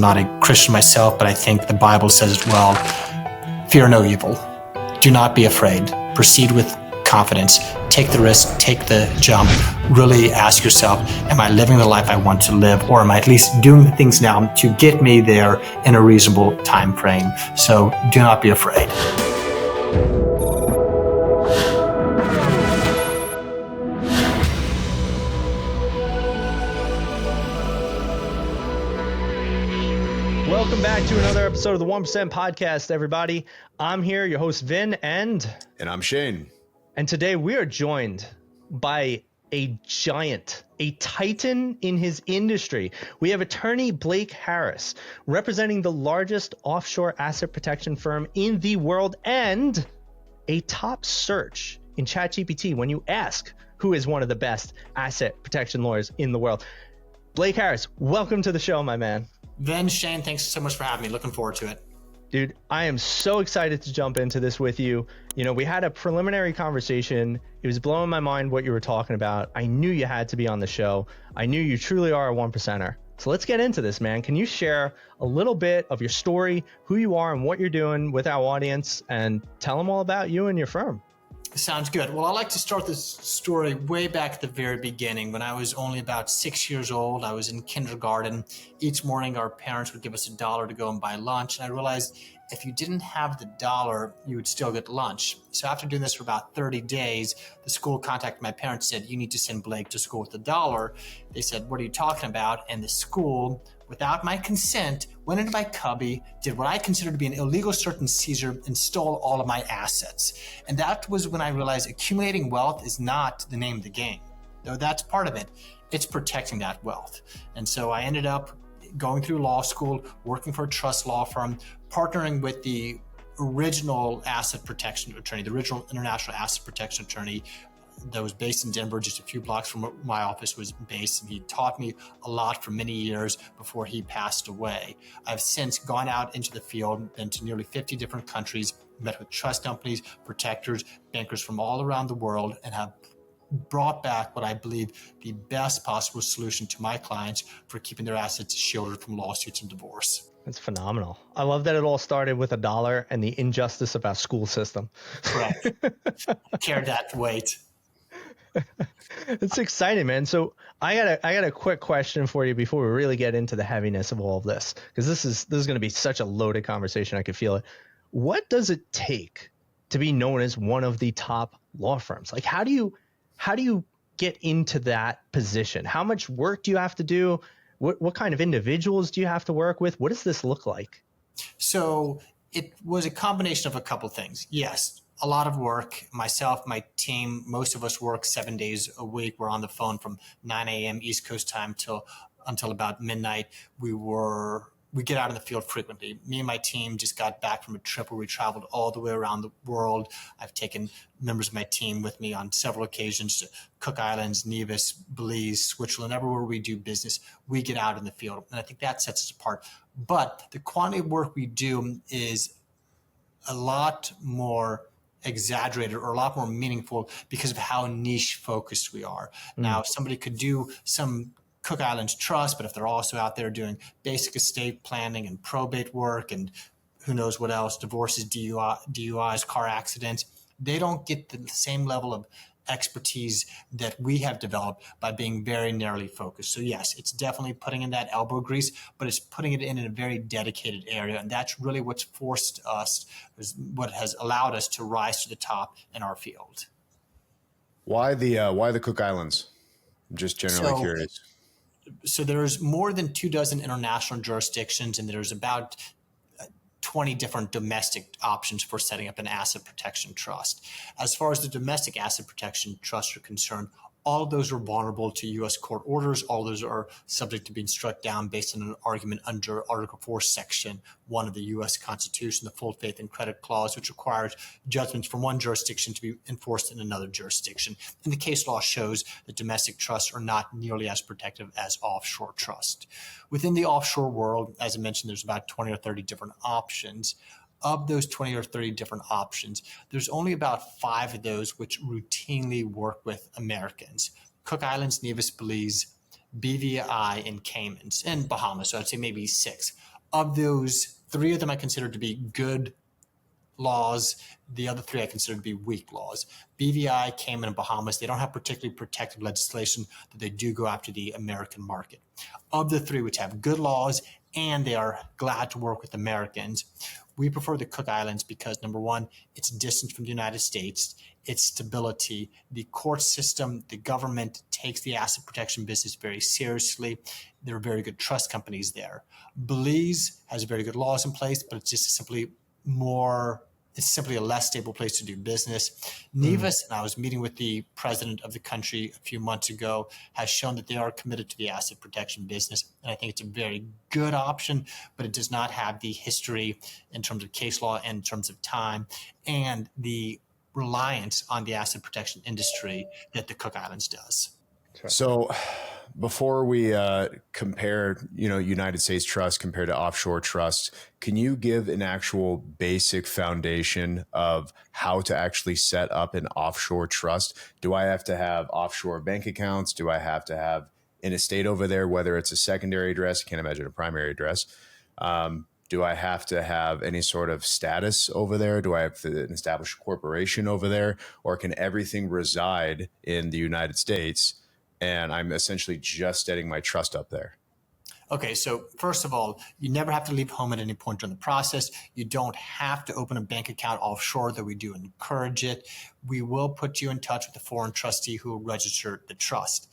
Not a Christian myself, but I think the Bible says as well, fear no evil. Do not be afraid. Proceed with confidence. Take the risk, take the jump. Really ask yourself, am I living the life I want to live, or am I at least doing the things now to get me there in a reasonable time frame? So do not be afraid. Welcome back to another episode of the 1% Podcast, everybody. I'm here, your host, Vin, and I'm Shane. And today we are joined by a giant, a titan in his industry. We have attorney Blake Harris, representing the largest offshore asset protection firm in the world and a top search in ChatGPT when you ask who is one of the best asset protection lawyers in the world. Blake Harris, welcome to the show, my man. Vin, Shane, thanks so much for having me. Looking forward to it. Dude, I am so excited to jump into this with you. You know, we had a preliminary conversation. It was blowing my mind what you were talking about. I knew you had to be on the show. I knew you truly are a 1%er. So let's get into this, man. Can you share a little bit of your story, who you are and what you're doing with our audience, and tell them all about you and your firm? Sounds good. Well, I like to start this story way back at the very beginning. When I was only about 6 years old, I was in kindergarten. Each morning, our parents would give us $1 to go and buy lunch. And I realized if you didn't have the dollar, you would still get lunch. So after doing this for about 30 days, the school contacted my parents, said, you need to send Blake to school with $1. They said, what are you talking about? And the school, without my consent, went into my cubby, did what I considered to be an illegal search and seizure, and stole all of my assets. And that was when I realized accumulating wealth is not the name of the game. Though that's part of it, it's protecting that wealth. And so I ended up going through law school, working for a trust law firm, partnering with the original asset protection attorney, the original international asset protection attorney that was based in Denver, just a few blocks from where my office was based. And he taught me a lot for many years before he passed away. I've since gone out into the field, been to nearly 50 different countries, met with trust companies, protectors, bankers from all around the world, and have brought back what I believe the best possible solution to my clients for keeping their assets shielded from lawsuits and divorce. That's phenomenal. I love that it all started with $1 and the injustice of our school system. Correct. Carry that weight. It's exciting, man. So I got a quick question for you before we really get into the heaviness of all of this, because this is going to be such a loaded conversation. I could feel it. What does it take to be known as one of the top law firms? Like, how do you get into that position? How much work do you have to do? What kind of individuals do you have to work with? What does this look like? So it was a combination of a couple things. Yes, a lot of work. Myself, my team, most of us work 7 days a week. We're on the phone from 9 a.m. East Coast time until about midnight. We get out in the field frequently. Me and my team just got back from a trip where we traveled all the way around the world. I've taken members of my team with me on several occasions to Cook Islands, Nevis, Belize, Switzerland, everywhere we do business, we get out in the field. And I think that sets us apart. But the quantity of work we do is a lot more exaggerated or a lot more meaningful because of how niche focused we are. Now, somebody could do some Cook Islands trust, but if they're also out there doing basic estate planning and probate work and who knows what else, divorces, DUIs, car accidents, they don't get the same level of expertise that we have developed by being very narrowly focused. So yes, it's definitely putting in that elbow grease, but it's putting it in a very dedicated area. And that's really what's forced us, what has allowed us to rise to the top in our field. Why the Cook Islands? I'm just generally curious. So there's more than 24 international jurisdictions, and there's about 20 different domestic options for setting up an asset protection trust. As far as the domestic asset protection trusts are concerned, all of those are vulnerable to U.S. court orders. All of those are subject to being struck down based on an argument under Article 4, Section 1 of the U.S. Constitution, the full faith and credit clause, which requires judgments from one jurisdiction to be enforced in another jurisdiction. And the case law shows that domestic trusts are not nearly as protective as offshore trust. Within the offshore world, as I mentioned, there's about 20 or 30 different options. Of those 20 or 30 different options, there's only about 5 of those which routinely work with Americans. Cook Islands, Nevis, Belize, BVI, and Caymans, and Bahamas. So I'd say maybe 6. Of those, 3 of them I consider to be good laws. The other 3 I consider to be weak laws. BVI, Cayman, and Bahamas, they don't have particularly protective legislation, that they do go after the American market. Of the 3 which have good laws and they are glad to work with Americans, we prefer the Cook Islands because, number one, it's distance from the United States, its stability, the court system, the government takes the asset protection business very seriously. There are very good trust companies there. Belize has very good laws in place, but it's just simply it's simply a less stable place to do business. Nevis, and I was meeting with the president of the country a few months ago, has shown that they are committed to the asset protection business. And I think it's a very good option, but it does not have the history in terms of case law and in terms of time and the reliance on the asset protection industry that the Cook Islands does. So before we compare, United States trust compared to offshore trust, can you give an actual basic foundation of how to actually set up an offshore trust? Do I have to have offshore bank accounts? Do I have to have an estate over there, whether it's a secondary address? I can't imagine a primary address. Do I have to have any sort of status over there? Do I have to establish a corporation over there? Or can everything reside in the United States and I'm essentially just setting my trust up there? Okay, so first of all, you never have to leave home at any point during the process. You don't have to open a bank account offshore, though we do encourage it. We will put you in touch with the foreign trustee who will register the trust.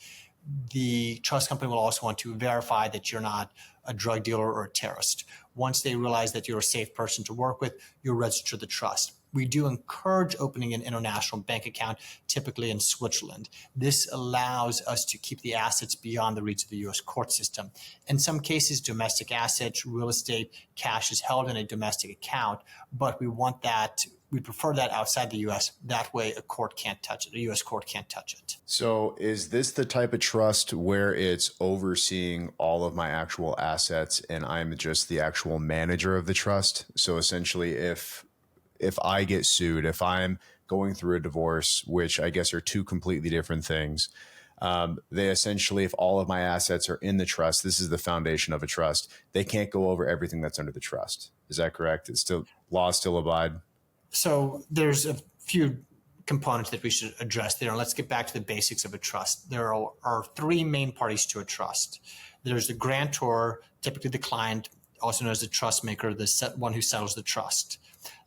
The trust company will also want to verify that you're not a drug dealer or a terrorist. Once they realize that you're a safe person to work with, you'll register the trust. We do encourage opening an international bank account, typically in Switzerland. This allows us to keep the assets beyond the reach of the U.S. court system. In some cases, domestic assets, real estate, cash is held in a domestic account, but we prefer that outside the U.S. That way a court can't touch it. A U.S. court can't touch it. So is this the type of trust where it's overseeing all of my actual assets and I'm just the actual manager of the trust? So essentially, if I get sued, if I'm going through a divorce, which I guess are 2 completely different things, they essentially, if all of my assets are in the trust, this is the foundation of a trust, they can't go over everything that's under the trust. Is that correct? Laws still abide? So there's a few components that we should address there. And let's get back to the basics of a trust. There are 3 main parties to a trust. There's the grantor, typically the client, also known as the trust maker, the one who settles the trust.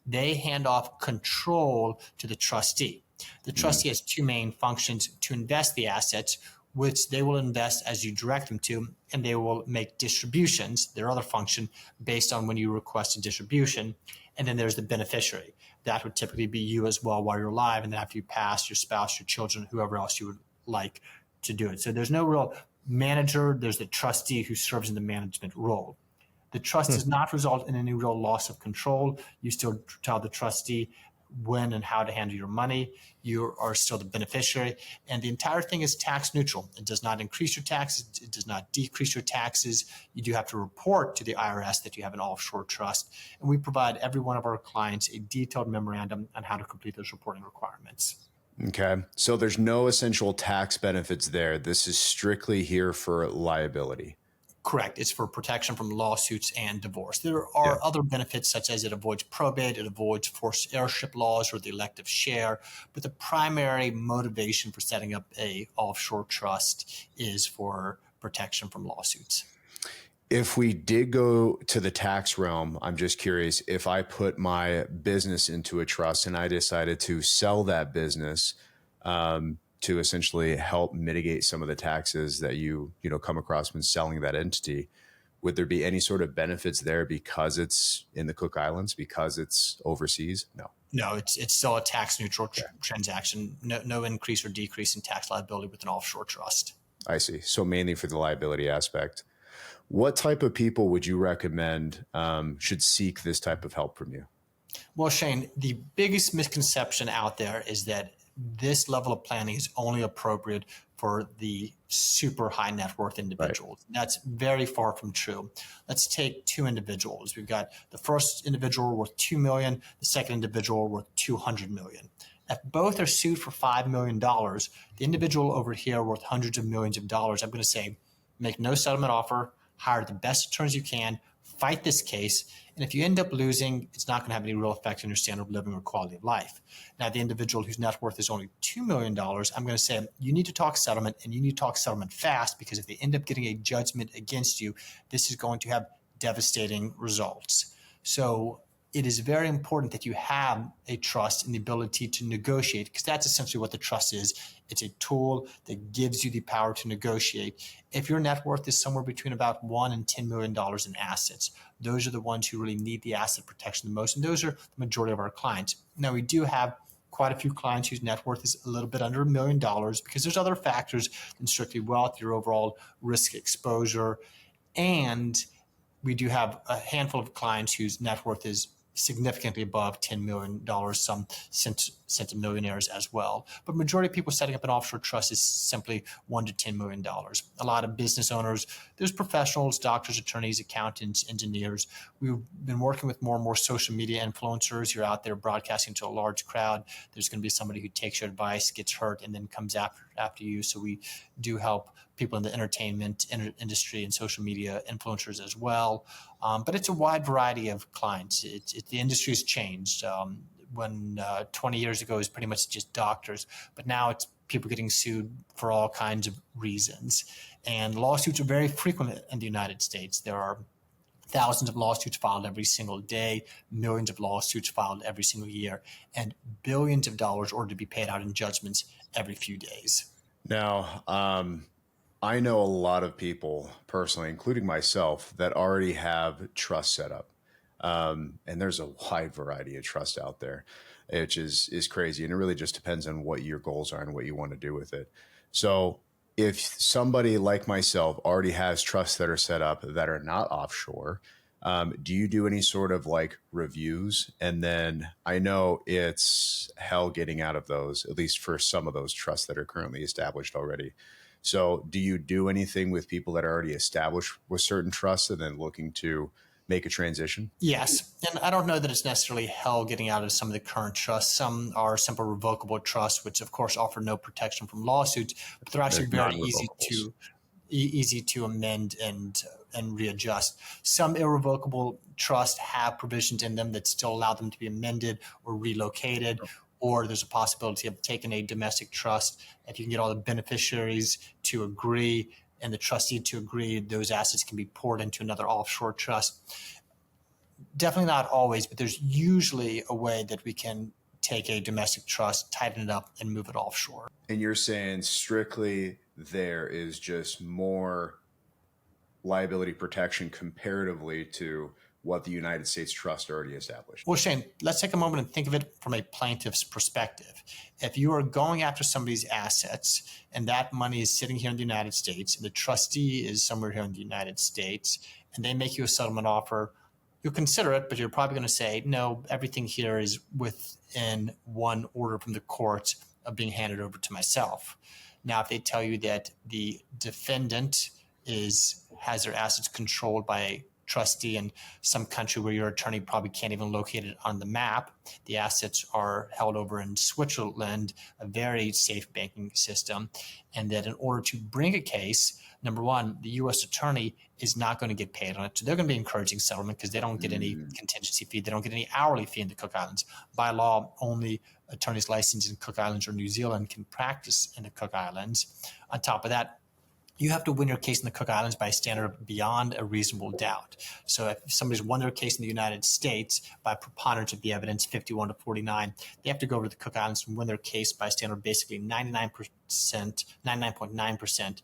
They hand off control to the trustee. The trustee has 2 main functions: to invest the assets, which they will invest as you direct them to, and they will make distributions, their other function, based on when you request a distribution. And then there's the beneficiary. That would typically be you as well while you're alive, and then after you pass, your spouse, your children, whoever else you would like to do it. So there's no real manager. There's the trustee who serves in the management role. The trust does not result in any real loss of control. You still tell the trustee when and how to handle your money. You are still the beneficiary. And the entire thing is tax neutral. It does not increase your taxes. It does not decrease your taxes. You do have to report to the IRS that you have an offshore trust. And we provide every one of our clients a detailed memorandum on how to complete those reporting requirements. Okay. So there's no essential tax benefits there. This is strictly here for liability. Correct. It's for protection from lawsuits and divorce. There are other benefits, such as it avoids probate, it avoids forced heirship laws or the elective share. But the primary motivation for setting up a offshore trust is for protection from lawsuits. If we did go to the tax realm, I'm just curious, if I put my business into a trust and I decided to sell that business, to essentially help mitigate some of the taxes that you come across when selling that entity, would there be any sort of benefits there because it's in the Cook Islands, because it's overseas? No, it's still a tax neutral transaction. No increase or decrease in tax liability with an offshore trust. I see. So mainly for the liability aspect. What type of people would you recommend should seek this type of help from you? Well, Shane, the biggest misconception out there is that this level of planning is only appropriate for the super high net worth individuals. Right. That's very far from true. Let's take 2 individuals. We've got the first individual worth $2 million, the second individual worth $200 million. If both are sued for $5 million, the individual over here worth hundreds of millions of dollars, I'm going to say make no settlement offer, hire the best attorneys you can, fight this case. And if you end up losing, it's not going to have any real effect on your standard of living or quality of life. Now, the individual whose net worth is only $2 million, I'm going to say you need to talk settlement, and you need to talk settlement fast, because if they end up getting a judgment against you, this is going to have devastating results. So it is very important that you have a trust and the ability to negotiate, because that's essentially what the trust is. It's a tool that gives you the power to negotiate. If your net worth is somewhere between about $1 and $10 million in assets, those are the ones who really need the asset protection the most. And those are the majority of our clients. Now, we do have quite a few clients whose net worth is a little bit under $1 million, because there's other factors than strictly wealth, your overall risk exposure. And we do have a handful of clients whose net worth is significantly above $10 million, some sent millionaires as well. But majority of people setting up an offshore trust is simply $1 to $10 million. A lot of business owners, there's professionals, doctors, attorneys, accountants, engineers. We've been working with more and more social media influencers. You're out there broadcasting to a large crowd. There's going to be somebody who takes your advice, gets hurt, and then comes after you. So we do help people in the entertainment industry and social media influencers as well. But it's a wide variety of clients. The industry has changed. When 20 years ago, it was pretty much just doctors, but now it's people getting sued for all kinds of reasons. And lawsuits are very frequent in the United States. There are thousands of lawsuits filed every single day, millions of lawsuits filed every single year, and billions of dollars ordered to be paid out in judgments every few days. Now, I know a lot of people personally, including myself, that already have trust set up. And there's a wide variety of trust out there, which is crazy. And it really just depends on what your goals are and what you want to do with it. So if somebody like myself already has trusts that are set up that are not offshore, do you do any sort of like reviews? And then I know it's hell getting out of those, at least for some of those trusts that are currently established already. So do you do anything with people that are already established with certain trusts and then looking to make a transition? Yes. And I don't know that it's necessarily hell getting out of some of the current trusts. Some are simple revocable trusts, which of course offer no protection from lawsuits, but they're actually very easy to amend and readjust. Some irrevocable trusts have provisions in them that still allow them to be amended or relocated, or there's a possibility of taking a domestic trust. If you can get all the beneficiaries to agree and the trustee to agree, those assets can be poured into another offshore trust. Definitely not always, but there's usually a way that we can take a domestic trust, tighten it up, and move it offshore. And you're saying strictly there is just more liability protection comparatively to what the United States Trust already established. Well, Shane, let's take a moment and think of it from a plaintiff's perspective. If you are going after somebody's assets and that money is sitting here in the United States and the trustee is somewhere here in the United States and they make you a settlement offer, you'll consider it, but you're probably going to say, no, everything here is within one order from the court of being handed over to myself. Now, if they tell you that the defendant has their assets controlled by a trustee in some country where your attorney probably can't even locate it on the map, the assets are held over in Switzerland, a very safe banking system, and that in order to bring a case, number one, the U.S. attorney is not going to get paid on it. So they're going to be encouraging settlement because they don't get any contingency fee. They don't get any hourly fee in the Cook Islands. By law, only attorneys licensed in Cook Islands or New Zealand can practice in the Cook Islands. On top of that, you have to win your case in the Cook Islands by a standard of beyond a reasonable doubt. So if somebody's won their case in the United States by preponderance of the evidence, 51 to 49, they have to go over to the Cook Islands and win their case by a standard of basically 99.9%.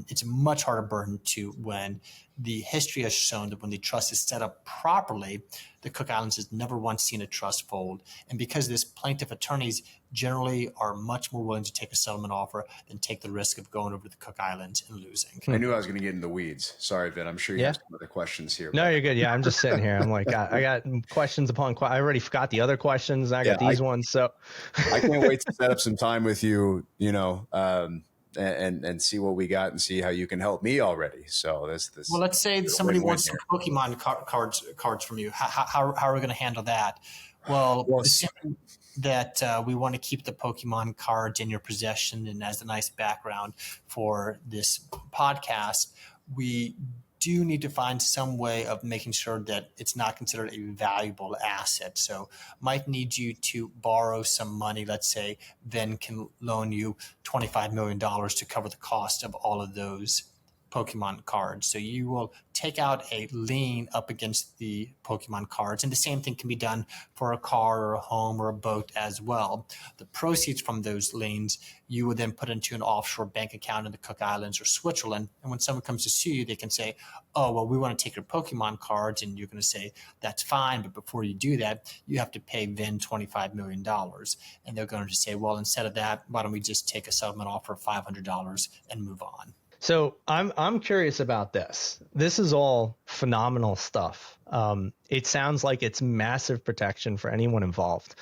It's a much harder burden to win. The history has shown that when the trust is set up properly, the Cook Islands has never once seen a trust fold. And because this, plaintiff attorneys generally are much more willing to take a settlement offer than take the risk of going over to the Cook Islands and losing. I knew I was going to get in the weeds. Sorry, Vin. I'm sure you have some other questions here. No, you're good. Yeah, I'm just sitting here. I'm like, I got questions upon questions. I already forgot the other questions. I got these ones. So I can't wait to set up some time with you, and see what we got and see how you can help me already. So this. Well, let's say somebody wants some Pokemon cards from you. How are we going to handle that? Well, Well, assuming that we want to keep the Pokemon cards in your possession and as a nice background for this podcast, we do need to find some way of making sure that it's not considered a valuable asset. So might need you to borrow some money. Let's say Venn can loan you $25 million to cover the cost of all of those Pokemon cards. So you will take out a lien up against the Pokemon cards. And the same thing can be done for a car or a home or a boat as well. The proceeds from those liens, you would then put into an offshore bank account in the Cook Islands or Switzerland. And when someone comes to sue you, they can say, oh, well, we want to take your Pokemon cards. And you're going to say, that's fine. But before you do that, you have to pay Venn $25 million. And they're going to say, well, instead of that, why don't we just take a settlement offer of $500 and move on? So I'm curious about this. This is all phenomenal stuff. It sounds like it's massive protection for anyone involved.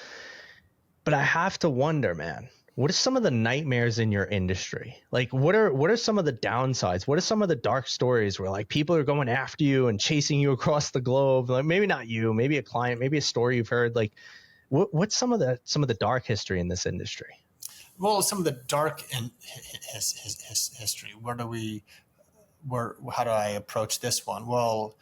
But I have to wonder, man, what are some of the nightmares in your industry? Like, what are some of the downsides? What are some of the dark stories where like people are going after you and chasing you across the globe? Like maybe not you, maybe a client, maybe a story you've heard. Like, what's some of the dark history in this industry? Well, some of the dark in his history. How do I approach this one? Well,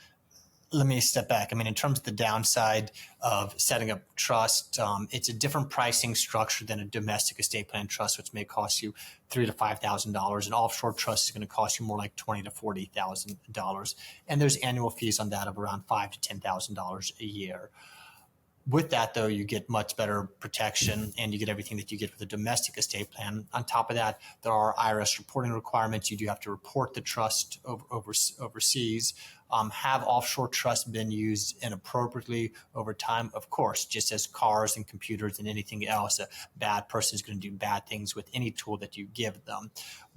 let me step back. I mean, in terms of the downside of setting up trust, it's a different pricing structure than a domestic estate plan trust, which may cost you $3,000 to $5,000. An offshore trust is going to cost you more like $20,000 to $40,000, and there's annual fees on that of around $5,000 to $10,000 a year. With that, though, you get much better protection and you get everything that you get with a domestic estate plan. On top of that, there are IRS reporting requirements. You do have to report the trust overseas. Have offshore trusts been used inappropriately over time? Of course, just as cars and computers and anything else, a bad person is going to do bad things with any tool that you give them.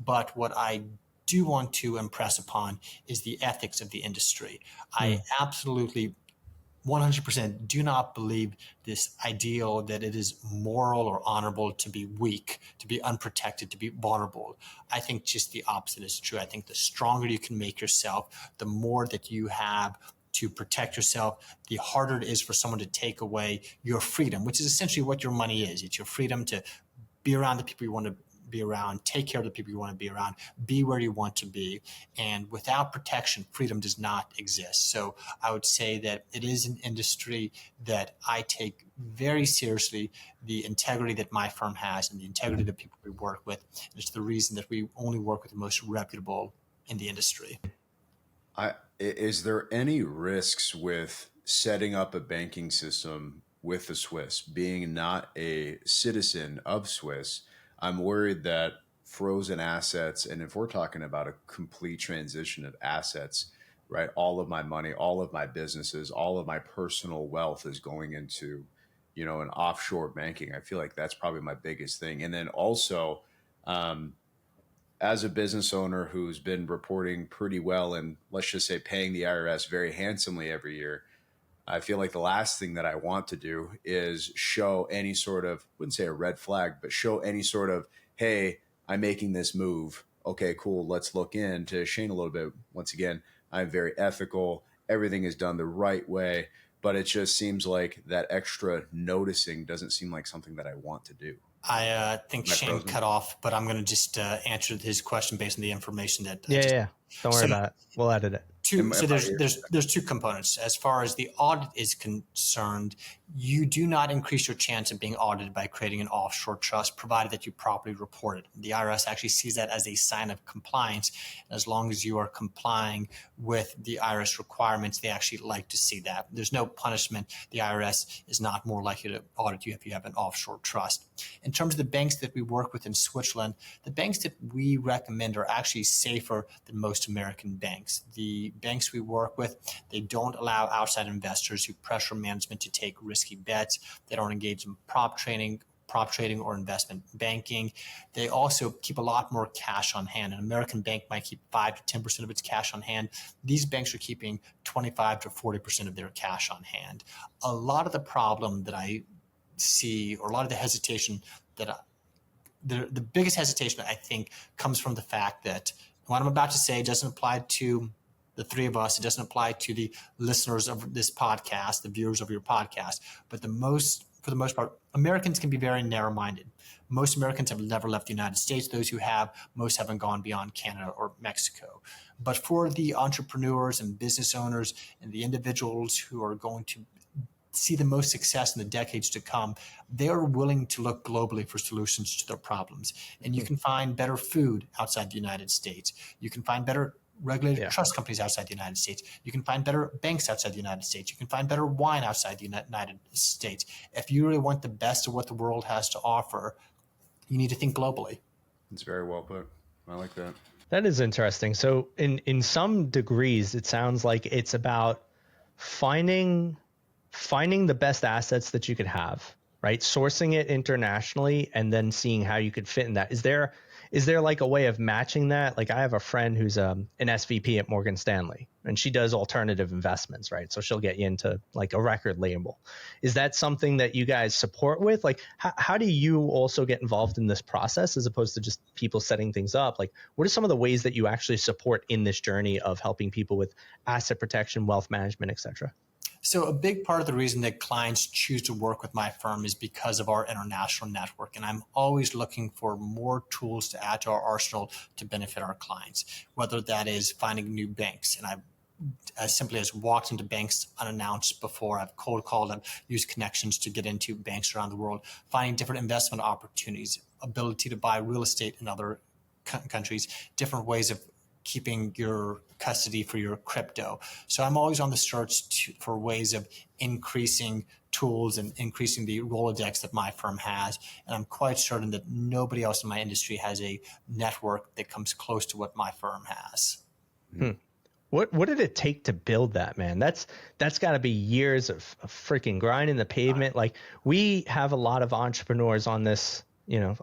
But what I do want to impress upon is the ethics of the industry. I absolutely 100% do not believe this ideal that it is moral or honorable to be weak, to be unprotected, to be vulnerable. I think just the opposite is true. I think the stronger you can make yourself, the more that you have to protect yourself, the harder it is for someone to take away your freedom, which is essentially what your money is. It's your freedom to be around the people you want to be around, take care of the people you want to be around, be where you want to be. And without protection, freedom does not exist. So I would say that it is an industry that I take very seriously, the integrity that my firm has and the integrity of the people we work with. It's the reason that we only work with the most reputable in the industry. Is there any risks with setting up a banking system with the Swiss? Being not a citizen of Swiss, I'm worried that frozen assets, and if we're talking about a complete transition of assets, right? All of my money, all of my businesses, all of my personal wealth is going into, an offshore banking. I feel like that's probably my biggest thing. And then also, um, as a business owner who's been reporting pretty well and let's just say paying the IRS very handsomely every year, I feel like the last thing that I want to do is show any sort of, wouldn't say a red flag, but show any sort of, hey, I'm making this move. Okay, cool. Let's look into Shane a little bit. Once again, I'm very ethical. Everything is done the right way, but it just seems like that extra noticing doesn't seem like something that I want to do. I think Am I Shane frozen? cut off, but I'm going to just answer his question based on the information that I Yeah, just. yeah. Don't worry So about it. We'll edit it. so Am I there's here? there's two components. As far as the audit is concerned, you do not increase your chance of being audited by creating an offshore trust, provided that you properly report it. The IRS actually sees that as a sign of compliance. As long as you are complying with the IRS requirements, they actually like to see that. There's no punishment. The IRS is not more likely to audit you if you have an offshore trust. In terms of the banks that we work with in Switzerland, the banks that we recommend are actually safer than most American banks. The banks we work with, they don't allow outside investors who pressure management to take risky bets. They don't engage in prop trading or investment banking. They also keep a lot more cash on hand. An American bank might keep 5 to 10% of its cash on hand. These banks are keeping 25 to 40% of their cash on hand. A lot of the problem that I see, or a lot of the hesitation that the biggest hesitation I think comes from the fact that what I'm about to say doesn't apply to the three of us. It doesn't apply to the listeners of this podcast, the viewers of your podcast. But for the most part, Americans can be very narrow-minded. Most Americans have never left the United States. Those who have, most haven't gone beyond Canada or Mexico. But for the entrepreneurs and business owners and the individuals who are going to see the most success in the decades to come, they are willing to look globally for solutions to their problems. And you can find better food outside the United States. You can find better regulated trust companies outside the United States. You can find better banks outside the United States. You can find better wine outside the United States. If you really want the best of what the world has to offer, you need to think globally. It's very well put. I like that. That is interesting. So in some degrees, it sounds like it's about finding the best assets that you could have, right? Sourcing it internationally and then seeing how you could fit in that. Is there like a way of matching that? Like I have a friend who's an SVP at Morgan Stanley, and she does alternative investments, right? So she'll get you into like a record label. Is that something that you guys support with? Like how do you also get involved in this process as opposed to just people setting things up? Like what are some of the ways that you actually support in this journey of helping people with asset protection, wealth management, et cetera? So a big part of the reason that clients choose to work with my firm is because of our international network. And I'm always looking for more tools to add to our arsenal to benefit our clients, whether that is finding new banks. And I've as simply as walked into banks unannounced before. I've cold called and used connections to get into banks around the world, finding different investment opportunities, ability to buy real estate in other countries, different ways of keeping your custody for your crypto. So I'm always on the search for ways of increasing tools and increasing the Rolodex that my firm has. And I'm quite certain that nobody else in my industry has a network that comes close to what my firm has. What did it take to build that, man? That's got to be years of freaking grinding the pavement. Like we have a lot of entrepreneurs on this,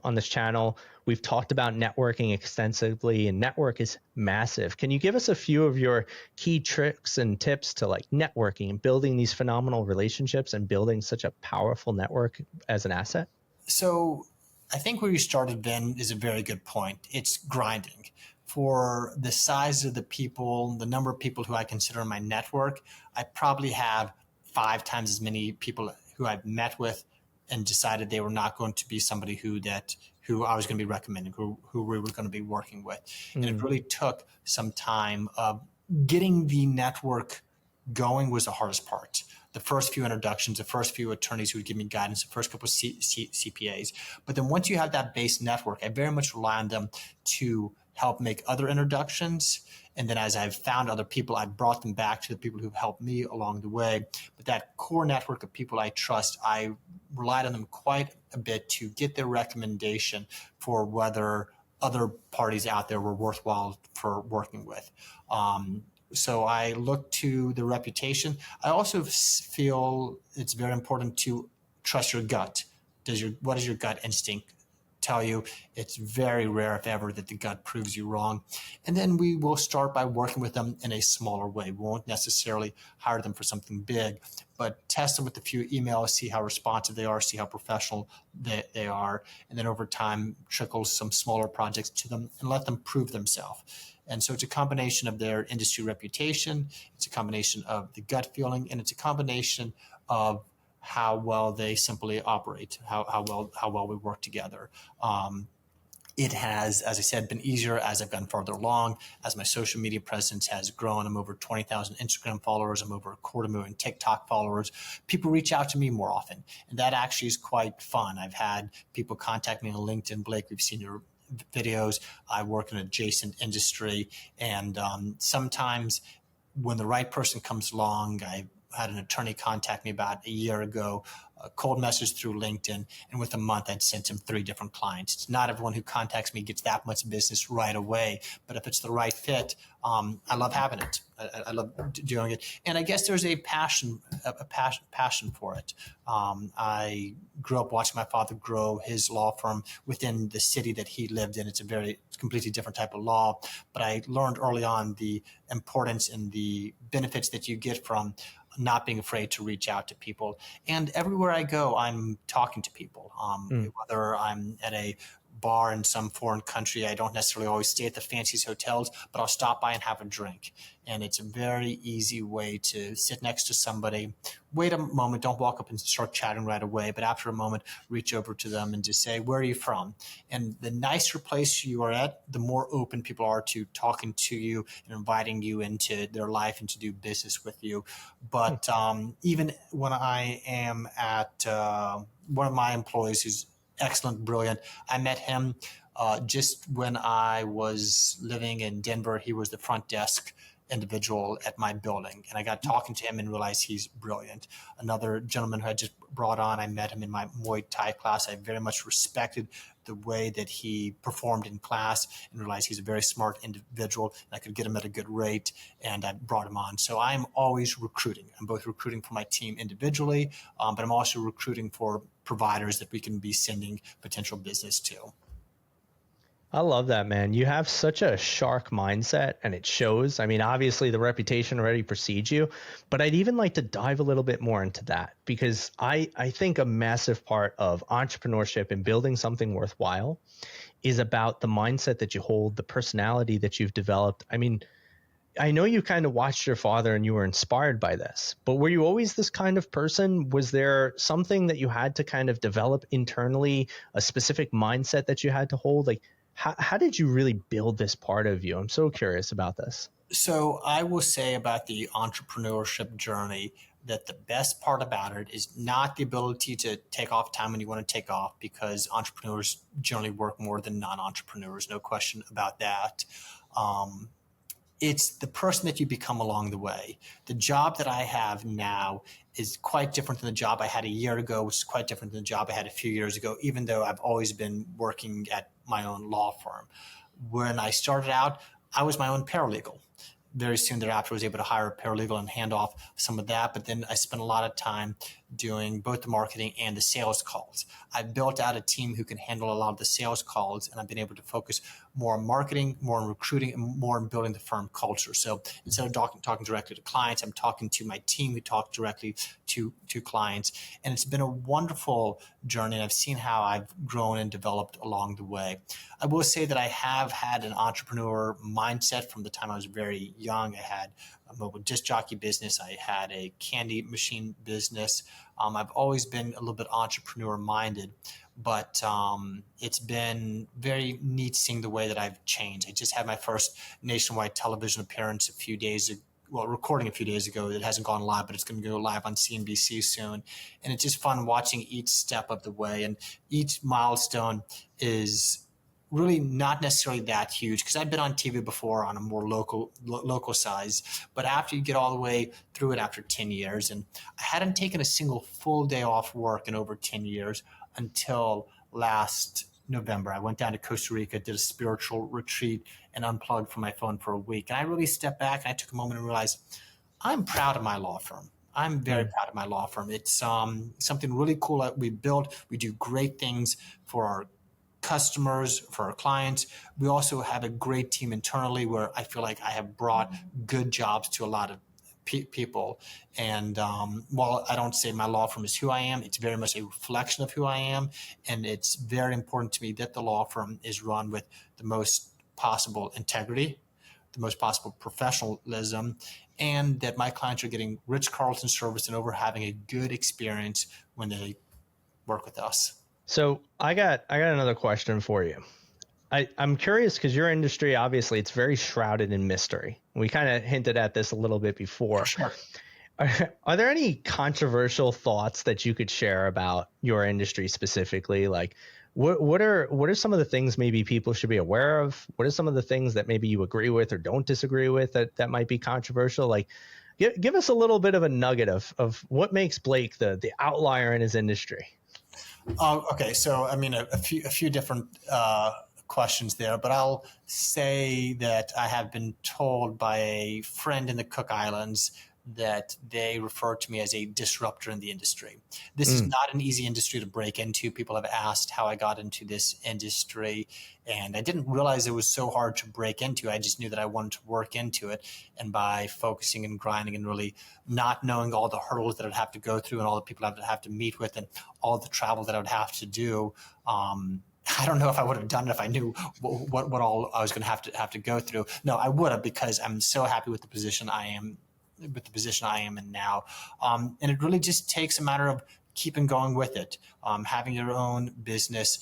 on this channel. We've talked about networking extensively, and network is massive. Can you give us a few of your key tricks and tips to like networking and building these phenomenal relationships and building such a powerful network as an asset? So I think where you started, Ben, is a very good point. It's grinding. For the size of the people, the number of people who I consider in my network, I probably have 5 times as many people who I've met with and decided they were not going to be somebody who I was going to be recommending, who we were going to be working with. And it really took some time of getting the network going was the hardest part. The first few introductions, the first few attorneys who would give me guidance, the first couple of CPAs. But then once you have that base network, I very much rely on them to help make other introductions. And then as I've found other people, I've brought them back to the people who've helped me along the way. But that core network of people I trust, I relied on them quite a bit to get their recommendation for whether other parties out there were worthwhile for working with. So I look to the reputation. I also feel it's very important to trust your gut. What does your gut instinct tell you? It's very rare, if ever, that the gut proves you wrong. And then we will start by working with them in a smaller way. We won't necessarily hire them for something big, but test them with a few emails, see how responsive they are, see how professional they are. And then over time, trickle some smaller projects to them and let them prove themselves. And so it's a combination of their industry reputation, it's a combination of the gut feeling, and it's a combination of how well they simply operate, how well we work together. It has, as I said, been easier as I've gotten farther along, as my social media presence has grown. I'm over 20,000 Instagram followers. I'm over 250,000 TikTok followers. People reach out to me more often, and that actually is quite fun. I've had people contact me on LinkedIn. Blake, we've seen your videos. I work in an adjacent industry, and sometimes when the right person comes along, I had an attorney contact me about a year ago, a cold message through LinkedIn, and with a month I'd sent him 3 different clients. It's not everyone who contacts me gets that much business right away, but if it's the right fit, I love having it. I love doing it, and I guess there's a passion for it. I grew up watching my father grow his law firm within the city that he lived in. It's completely different type of law, but I learned early on the importance and the benefits that you get from not being afraid to reach out to people. And everywhere I go, I'm talking to people, whether I'm at a bar in some foreign country. I don't necessarily always stay at the fanciest hotels, but I'll stop by and have a drink. And it's a very easy way to sit next to somebody, wait a moment, don't walk up and start chatting right away, but after a moment, reach over to them and just say, where are you from? And the nicer place you are at, the more open people are to talking to you and inviting you into their life and to do business with you. But even when I am at one of my employees who's excellent, brilliant, I met him just when I was living in Denver. He was the front desk individual at my building, and I got talking to him and realized he's brilliant. Another gentleman who I just brought on, I met him in my Muay Thai class. I very much respected the way that he performed in class and realized he's a very smart individual, and I could get him at a good rate, and I brought him on. So I'm always recruiting. I'm both recruiting for my team individually, but I'm also recruiting for providers that we can be sending potential business to. I love that, man. You have such a shark mindset, and it shows. I mean, obviously the reputation already precedes you, but I'd even like to dive a little bit more into that, because I think a massive part of entrepreneurship and building something worthwhile is about the mindset that you hold, the personality that you've developed. I mean, I know you kind of watched your father and you were inspired by this, but were you always this kind of person? Was there something that you had to kind of develop internally, a specific mindset that you had to hold? Like, how did you really build this part of you? I'm so curious about this. So I will say about the entrepreneurship journey that the best part about it is not the ability to take off time when you want to take off, because entrepreneurs generally work more than non-entrepreneurs, no question about that. It's the person that you become along the way. The job that I have now is quite different than the job I had a year ago, which is quite different than the job I had a few years ago, even though I've always been working at my own law firm. When I started out, I was my own paralegal. Very soon thereafter, I was able to hire a paralegal and hand off some of that. But then I spent a lot of time doing both the marketing and the sales calls. I've built out a team who can handle a lot of the sales calls, and I've been able to focus more on marketing, more on recruiting, and more on building the firm culture. So instead of talking directly to clients, I'm talking to my team who talk directly to clients. And it's been a wonderful journey, and I've seen how I've grown and developed along the way. I will say that I have had an entrepreneur mindset from the time I was very young. I had a mobile disc jockey business. I had a candy machine business. I've always been a little bit entrepreneur minded, but it's been very neat seeing the way that I've changed. I just had my first nationwide television appearance recording a few days ago. It hasn't gone live, but it's going to go live on CNBC soon. And it's just fun watching each step of the way, and each milestone is really not necessarily that huge, because I've been on TV before on a more local size, but after you get all the way through it after 10 years, and I hadn't taken a single full day off work in over 10 years until last November. I went down to Costa Rica, did a spiritual retreat, and unplugged from my phone for a week. And I really stepped back and I took a moment and realized I'm proud of my law firm. I'm very proud of my law firm. It's something really cool that we built. We do great things for our customers, for our clients. We also have a great team internally where I feel like I have brought good jobs to a lot of people. And while I don't say my law firm is who I am, it's very much a reflection of who I am. And it's very important to me that the law firm is run with the most possible integrity, the most possible professionalism, and that my clients are getting Ritz-Carlton service and over having a good experience when they work with us. So I got another question for you. I'm curious because your industry, obviously, it's very shrouded in mystery. We kind of hinted at this a little bit before. For sure. Are there any controversial thoughts that you could share about your industry specifically? Like, what are some of the things maybe people should be aware of? What are some of the things that maybe you agree with or don't disagree with that might be controversial? Like, give us a little bit of a nugget of what makes Blake the outlier in his industry. Okay, so I mean a few different questions there, but I'll say that I have been told by a friend in the Cook Islands that they refer to me as a disruptor in the industry. This is not an easy industry to break into. People have asked how I got into this industry, and I didn't realize it was so hard to break into. I just knew that I wanted to work into it, and by focusing and grinding and really not knowing all the hurdles that I'd have to go through and all the people I'd have to meet with and all the travel that I would have to do, I don't know if I would have done it if I knew what all I was going to have to go through. No, I would have, because I'm so happy with the position I am in now. And it really just takes a matter of keeping going with it. Having your own business.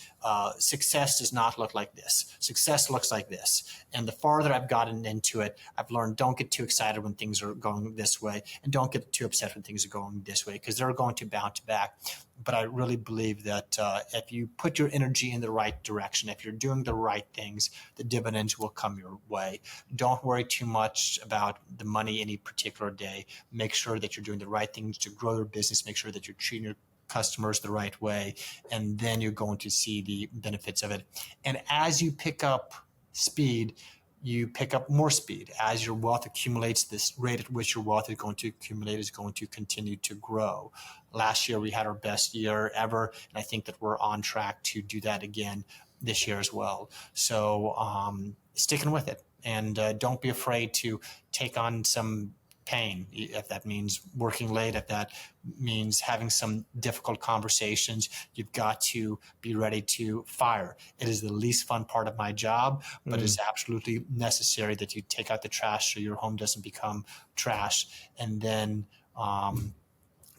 Success does not look like this. Success looks like this. And the farther I've gotten into it, I've learned, don't get too excited when things are going this way, and don't get too upset when things are going this way, because they're going to bounce back. But I really believe that if you put your energy in the right direction, if you're doing the right things, the dividends will come your way. Don't worry too much about the money any particular day. Make sure that you're doing the right things to grow your business. Make sure that you're treating your customers the right way, and then you're going to see the benefits of it. And as you pick up speed, you pick up more speed. As your wealth accumulates, this rate at which your wealth is going to accumulate is going to continue to grow. Last year, we had our best year ever, and I think that we're on track to do that again this year as well. So sticking with it, and don't be afraid to take on some pain, if that means working late, if that means having some difficult conversations. You've got to be ready to fire. It is the least fun part of my job, but it's absolutely necessary that you take out the trash so your home doesn't become trash, and then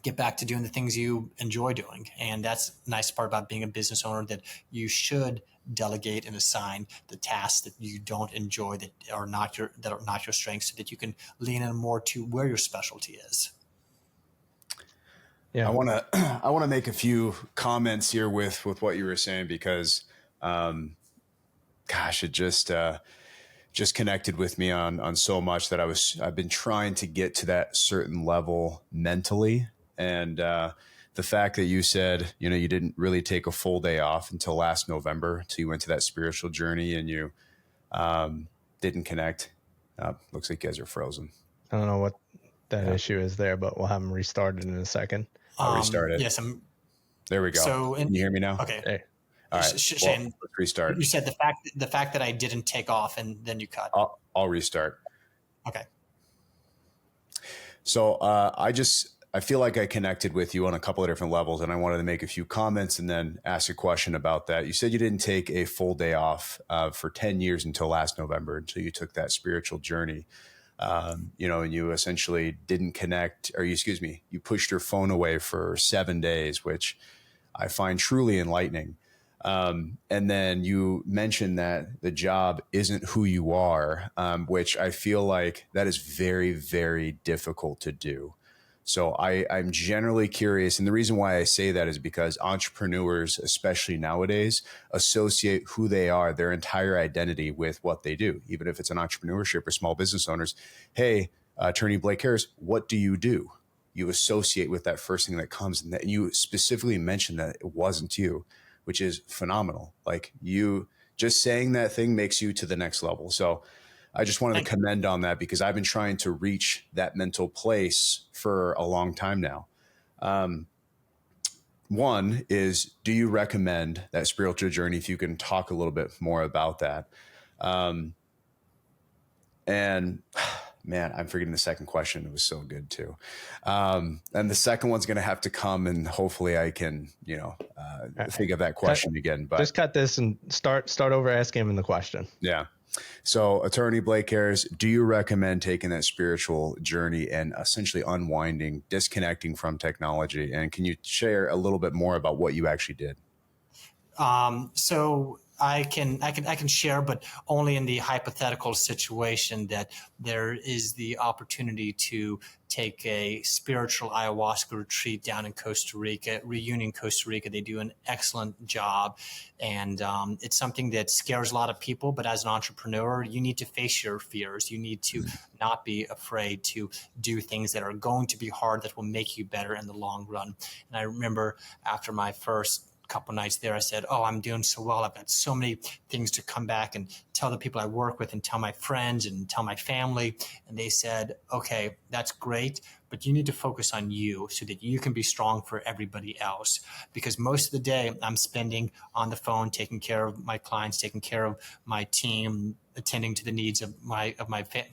get back to doing the things you enjoy doing. And that's the nice part about being a business owner, that you should delegate and assign the tasks that you don't enjoy, that are not your strengths, so that you can lean in more to where your specialty is. Yeah. I want to make a few comments here with what you were saying, because it just connected with me on so much that I've been trying to get to that certain level mentally. And the fact that you said, you didn't really take a full day off until last November, until you went to that spiritual journey, and you didn't connect. Looks like you guys are frozen. I don't know what that issue is there, but we'll have them restarted in a second. I'll restart it. Yes. There we go. So can you hear me now? Okay. Hey. All right. Shane, let's restart. You said the fact that I didn't take off, and then you cut. I'll restart. Okay. So I feel like I connected with you on a couple of different levels, and I wanted to make a few comments and then ask a question about that. You said you didn't take a full day off for 10 years until last November, until you took that spiritual journey. And you essentially didn't connect, you pushed your phone away for 7 days, which I find truly enlightening. And then you mentioned that the job isn't who you are, which I feel like that is very, very difficult to do. So I'm generally curious. And the reason why I say that is because entrepreneurs, especially nowadays, associate who they are, their entire identity, with what they do. Even if it's an entrepreneurship or small business owners. Hey, Attorney Blake Harris, what do? You associate with that first thing that comes. And that you specifically mentioned that it wasn't you, which is phenomenal. Like, you just saying that thing makes you to the next level. So I just wanted to commend on that, because I've been trying to reach that mental place for a long time now. One is, do you recommend that spiritual journey? If you can talk a little bit more about that. And man, I'm forgetting the second question. It was so good too. And the second one's going to have to come, and hopefully I can, think of that question again. But just cut this and start over asking him the question. Yeah. So, Attorney Blake Harris, do you recommend taking that spiritual journey and essentially unwinding, disconnecting from technology? And can you share a little bit more about what you actually did? So I can share, but only in the hypothetical situation that there is the opportunity to take a spiritual ayahuasca retreat down in Costa Rica, Reunion, Costa Rica. They do an excellent job, and it's something that scares a lot of people. But as an entrepreneur, you need to face your fears. You need to not be afraid to do things that are going to be hard, that will make you better in the long run. And I remember after my first couple nights there, I said, I'm doing so well. I've got so many things to come back and tell the people I work with, and tell my friends and tell my family. And they said, okay, that's great, but you need to focus on you so that you can be strong for everybody else. Because most of the day I'm spending on the phone, taking care of my clients, taking care of my team, attending to the needs of my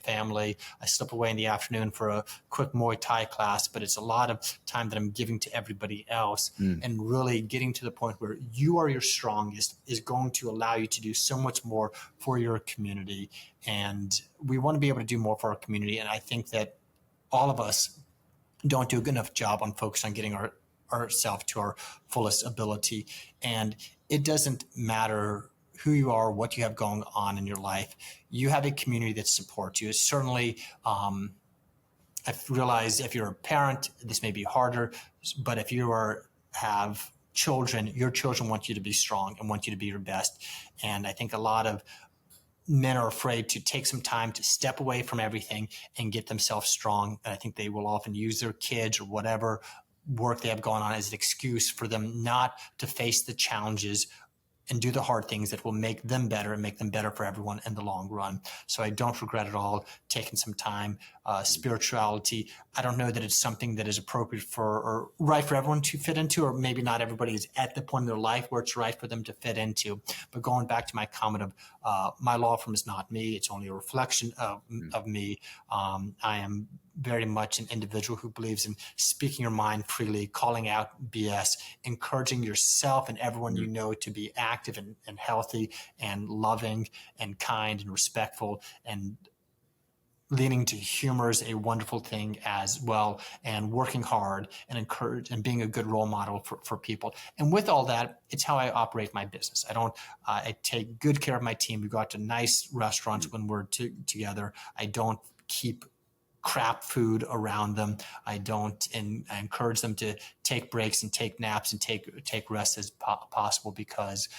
family. I slip away in the afternoon for a quick Muay Thai class, but it's a lot of time that I'm giving to everybody else. And really getting to the point where you are your strongest is going to allow you to do so much more for your community. And we want to be able to do more for our community. And I think that all of us don't do a good enough job on focus on getting ourselves to our fullest ability. And it doesn't matter who you are, what you have going on in your life. You have a community that supports you. It's certainly, I've realized if you're a parent, this may be harder, but if you have children, your children want you to be strong and want you to be your best. And I think a lot of men are afraid to take some time to step away from everything and get themselves strong. And I think they will often use their kids or whatever work they have going on as an excuse for them not to face the challenges and do the hard things that will make them better and make them better for everyone in the long run. So I don't regret at all taking some time. Spirituality, I don't know that it's something that is appropriate for or right for everyone to fit into, or maybe not everybody is at the point in their life where it's right for them to fit into. But going back to my comment of my law firm is not me, it's only a reflection of me. I am very much an individual who believes in speaking your mind freely, calling out BS, encouraging yourself and everyone you know to be active and healthy and loving and kind and respectful, and leaning to humor is a wonderful thing as well, and working hard and encourage and being a good role model for people. And with all that, it's how I operate my business. I take good care of my team. We go out to nice restaurants when we're together. I don't keep crap food around them. I don't, and I encourage them to take breaks and take naps and take rest as possible, because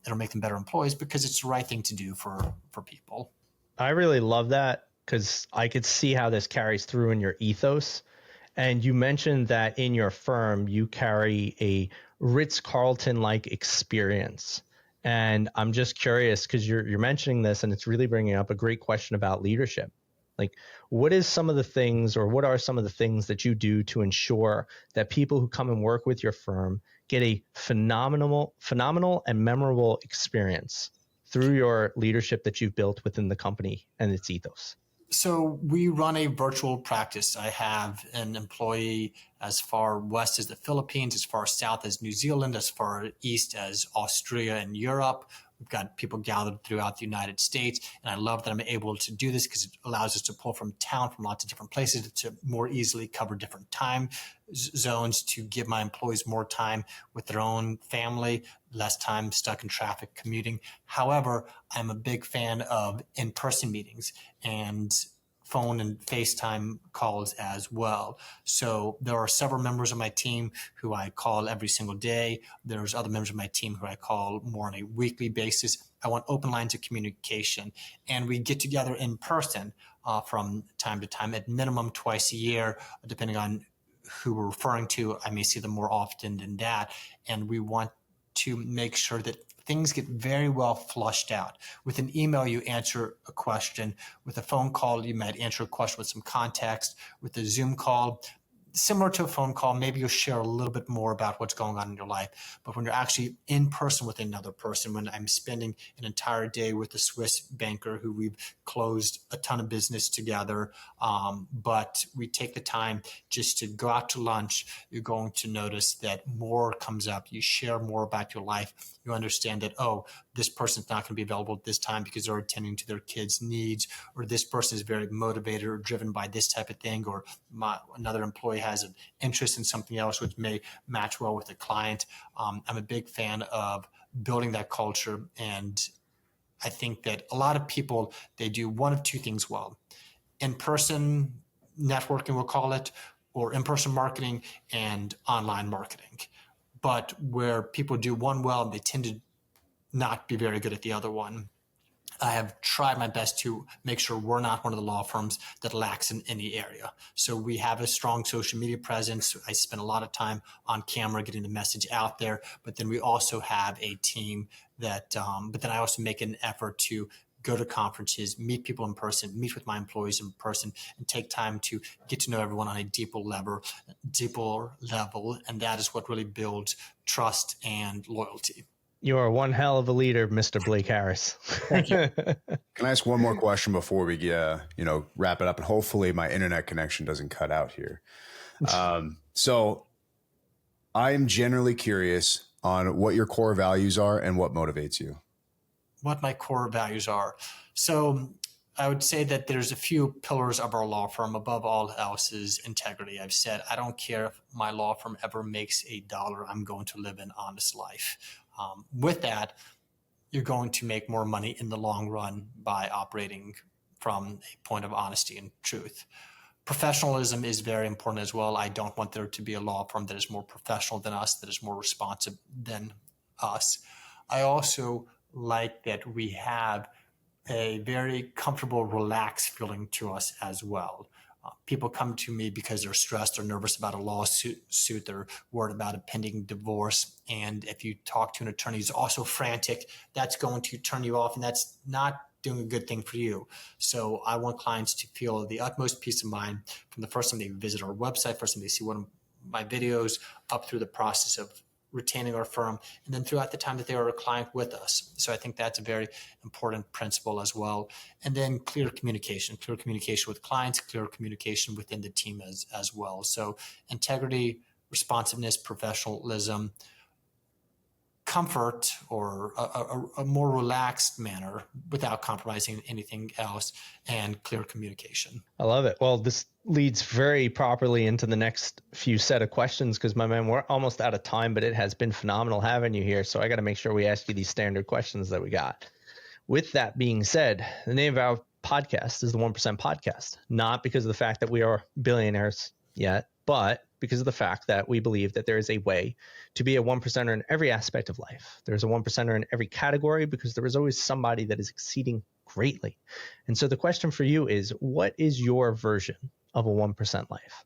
it'll make them better employees, because it's the right thing to do for people. I really love that, because I could see how this carries through in your ethos. And you mentioned that in your firm, you carry a Ritz-Carlton-like experience. And I'm just curious, because you're mentioning this, and it's really bringing up a great question about leadership. Like, what are some of the things that you do to ensure that people who come and work with your firm get a phenomenal and memorable experience through your leadership that you've built within the company and its ethos? So we run a virtual practice. I have an employee as far west as the Philippines, as far south as New Zealand, as far east as Austria and Europe. We've got people gathered throughout the United States, and I love that I'm able to do this because it allows us to pull from town, from lots of different places, to more easily cover different time zones, to give my employees more time with their own family, less time stuck in traffic commuting. However, I'm a big fan of in-person meetings and phone and FaceTime calls as well. So there are several members of my team who I call every single day. There's other members of my team who I call more on a weekly basis. I want open lines of communication, and we get together in person from time to time, at minimum twice a year, depending on who we're referring to. I may see them more often than that. And we want to make sure that things get very well flushed out. With an email, you answer a question. With a phone call, you might answer a question with some context. With a Zoom call, similar to a phone call, maybe you'll share a little bit more about what's going on in your life. But when you're actually in person with another person, when I'm spending an entire day with a Swiss banker who we've closed a ton of business together, but we take the time just to go out to lunch, you're going to notice that more comes up. You share more about your life. You understand that, oh, this person's not going to be available at this time because they're attending to their kids' needs, or this person is very motivated or driven by this type of thing, or another employee has an interest in something else which may match well with the client. I'm a big fan of building that culture, and I think that a lot of people, they do one of two things well: in-person networking, we'll call it, or in-person marketing and online marketing. But where people do one well, they tend to not be very good at the other one. I have tried my best to make sure we're not one of the law firms that lacks in any area. So we have a strong social media presence. I spend a lot of time on camera getting the message out there. But then we also have a team that, but then I also make an effort to go to conferences, meet people in person, meet with my employees in person, and take time to get to know everyone on a deeper level. And that is what really builds trust and loyalty. You are one hell of a leader, Mr. Blake Harris. Thank you. Can I ask one more question before we wrap it up? And hopefully my internet connection doesn't cut out here. So I'm generally curious on what your core values are and what motivates you. What my core values are. So I would say that there's a few pillars of our law firm. Above all else is integrity. I've said, I don't care if my law firm ever makes $1, I'm going to live an honest life. With that, you're going to make more money in the long run by operating from a point of honesty and truth. Professionalism is very important as well. I don't want there to be a law firm that is more professional than us, that is more responsive than us. I also like that we have a very comfortable, relaxed feeling to us as well. People come to me because they're stressed or nervous about a lawsuit, they're worried about a pending divorce. And if you talk to an attorney who's also frantic, that's going to turn you off, and that's not doing a good thing for you. So I want clients to feel the utmost peace of mind from the first time they visit our website, first time they see one of my videos, up through the process of retaining our firm, and then throughout the time that they are a client with us. So I think that's a very important principle as well. And then clear communication with clients, clear communication within the team as well. So integrity, responsiveness, professionalism, comfort, or a more relaxed manner without compromising anything else, and clear communication. I love it. Well, this leads very properly into the next few set of questions, because my man, we're almost out of time, but it has been phenomenal having you here. So I got to make sure we ask you these standard questions that we got. With that being said, the name of our podcast is the 1% Podcast, not because of the fact that we are billionaires yet, but because of the fact that we believe that there is a way to be a 1%er in every aspect of life. There's a 1%er in every category, because there is always somebody that is exceeding greatly. And so the question for you is, what is your version of a 1% life?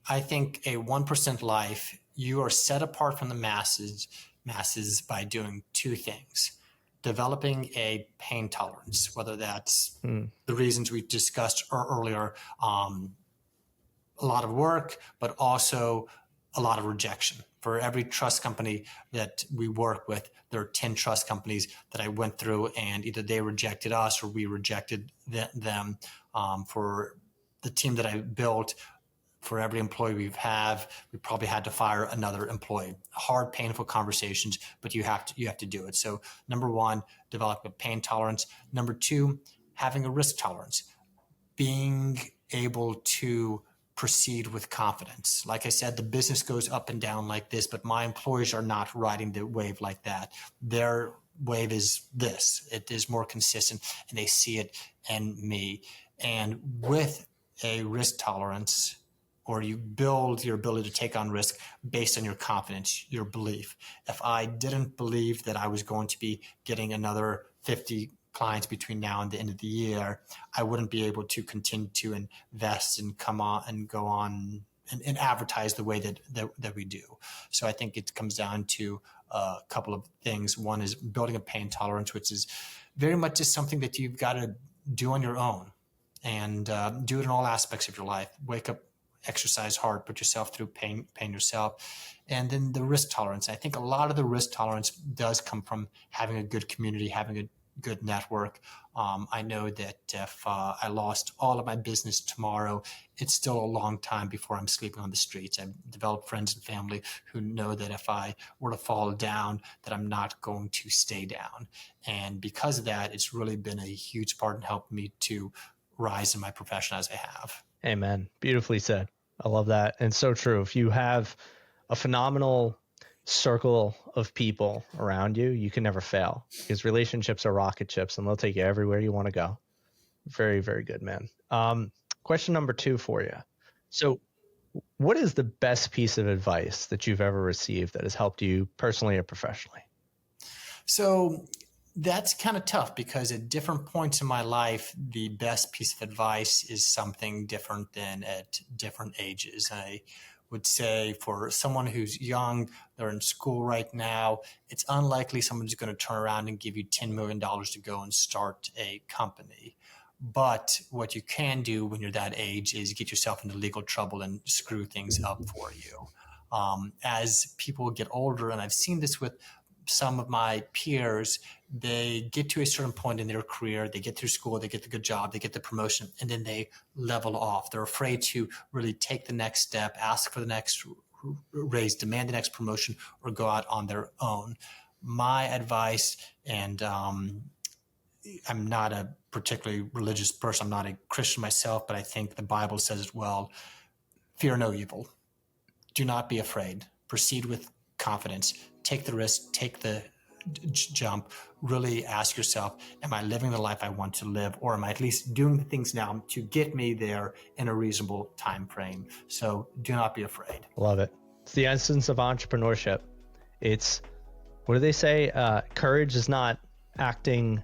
I think a 1% life, you are set apart from the masses by doing two things. Developing a pain tolerance, whether that's the reasons we discussed earlier, a lot of work, but also a lot of rejection. For every trust company that we work with, there are 10 trust companies that I went through, and either they rejected us or we rejected them. For the team that I built, for every employee we probably had to fire another employee. Hard, painful conversations, but you have to do it. So number one, develop a pain tolerance. Number two, having a risk tolerance, being able to proceed with confidence. Like I said, the business goes up and down like this, but my employees are not riding the wave like that. Their wave is this. It is more consistent, and they see it in me. And with a risk tolerance, or you build your ability to take on risk based on your confidence, your belief. If I didn't believe that I was going to be getting another 50 clients between now and the end of the year, I wouldn't be able to continue to invest and go on and advertise the way that we do. So I think it comes down to a couple of things. One is building a pain tolerance, which is very much just something that you've got to do on your own, and do it in all aspects of your life. Wake up, exercise hard, put yourself through pain yourself. And then the risk tolerance. I think a lot of the risk tolerance does come from having a good community, having a good network. I know that if I lost all of my business tomorrow, it's still a long time before I'm sleeping on the streets. I've developed friends and family who know that if I were to fall down, that I'm not going to stay down. And because of that, it's really been a huge part in helping me to rise in my profession as I have. Amen. Beautifully said. I love that. And so true. If you have a phenomenal circle of people around you, you can never fail, because relationships are rocket ships and they'll take you everywhere you want to go. Very, very good, man. Question number 2 for you. So what is the best piece of advice that you've ever received that has helped you personally or professionally? So that's kind of tough, because at different points in my life, the best piece of advice is something different than at different ages. I would say for someone who's young, they're in school right now, it's unlikely someone's going to turn around and give you $10 million to go and start a company. But what you can do when you're that age is get yourself into legal trouble and screw things up for you. As people get older, and I've seen this with some of my peers, they get to a certain point in their career, they get through school, they get the good job, they get the promotion, and then they level off. They're afraid to really take the next step, ask for the next raise, demand the next promotion, or go out on their own. My advice, and I'm not a particularly religious person, I'm not a Christian myself, but I think the Bible says it well: fear no evil. Do not be afraid. Proceed with confidence. Take the risk, take the jump. Really ask yourself, am I living the life I want to live, or am I at least doing the things now to get me there in a reasonable time frame? So do not be afraid. Love it. It's the essence of entrepreneurship. It's, what do they say? Courage is not the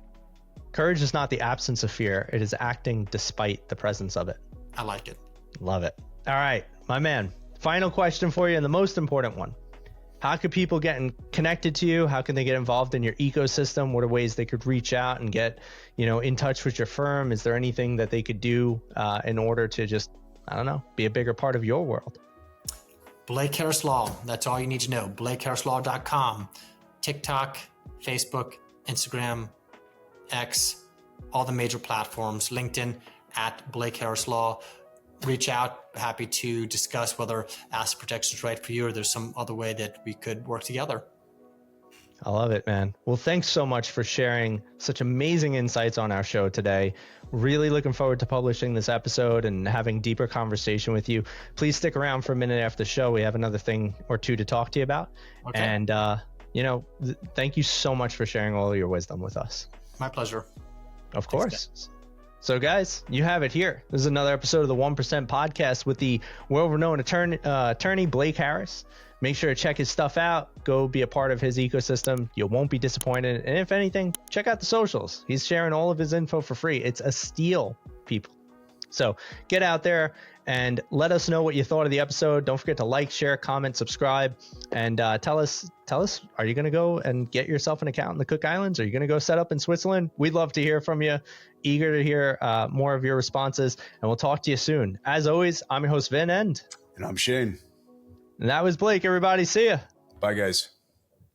absence of fear. It is acting despite the presence of it. I like it. Love it. All right, my man. Final question for you, and the most important one. How could people get connected to you? How can they get involved in your ecosystem? What are ways they could reach out and get, in touch with your firm? Is there anything that they could do in order to just, be a bigger part of your world? Blake Harris Law. That's all you need to know. BlakeHarrisLaw.com. TikTok, Facebook, Instagram, X, all the major platforms. LinkedIn at Blake Harris Law. Reach out. Happy to discuss whether asset protection is right for you, or there's some other way that we could work together. I love it, man. Well, thanks so much for sharing such amazing insights on our show today. Really looking forward to publishing this episode and having deeper conversation with you. Please stick around for a minute after the show. We have another thing or two to talk to you about. Okay. And, thank you so much for sharing all of your wisdom with us. My pleasure. Of course. So guys, you have it here. This is another episode of the 1% podcast with the world-renowned attorney Blake Harris. Make sure to check his stuff out. Go be a part of his ecosystem. You won't be disappointed. And if anything, check out the socials. He's sharing all of his info for free. It's a steal, people. So get out there and let us know what you thought of the episode. Don't forget to like, share, comment, subscribe, and tell us, are you going to go and get yourself an account in the Cook Islands? Are you going to go set up in Switzerland? We'd love to hear from you. Eager to hear more of your responses, and we'll talk to you soon. As always, I'm your host, Vin, and I'm Shane. And that was Blake, everybody. See ya. Bye, guys.